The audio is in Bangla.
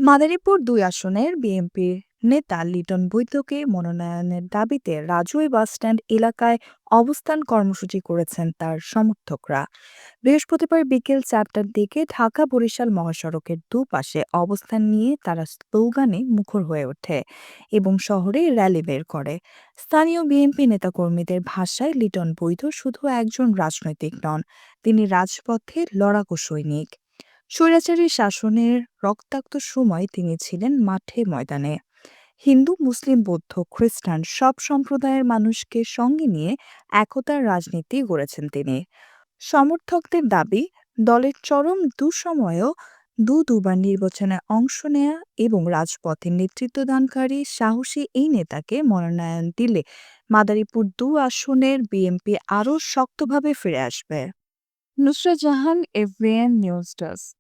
মাদারীপুর-২ আসনের বিএনপির নেতা লিটন বৈদ্যকে মনোনয়নের দাবিতে রাজুই বাসস্ট্যান্ড এলাকায় অবস্থান কর্মসূচি করেছেন তার সমর্থকরা। বৃহস্পতিবার বিকেল ৪টার দিকে ঢাকা-বরিশাল মহাসড়কের দুপাশে অবস্থান নিয়ে তারা স্লোগানে মুখর হয়ে ওঠে এবং শহরে র্যালি বের করে। স্থানীয় বিএনপি নেতাকর্মীদের ভাষায় লিটন বৈদ্য শুধু একজন রাজনৈতিক নন, তিনি রাজপথে লড়াকু সৈনিক। স্বৈরাচারী শাসনের রক্তাক্ত সময় তিনি ছিলেন মাঠে ময়দানে। হিন্দু, মুসলিম, বৌদ্ধ, খ্রিস্টান সব সম্প্রদায়ের মানুষকে সঙ্গে নিয়ে একতার রাজনীতি গড়েছেন তিনি। সমর্থকদের দাবি, দলের চরম দুঃসময়েও দুবার নির্বাচনে অংশ নেয়া এবং রাজপথে নেতৃত্বদানকারী সাহসী এই নেতাকে মনোনয়ন দিলে মাদারীপুর-২ আসনের বিএনপি আরও শক্তভাবে ফিরে আসবে। Nusrat Jahan, এফবিএন news desk.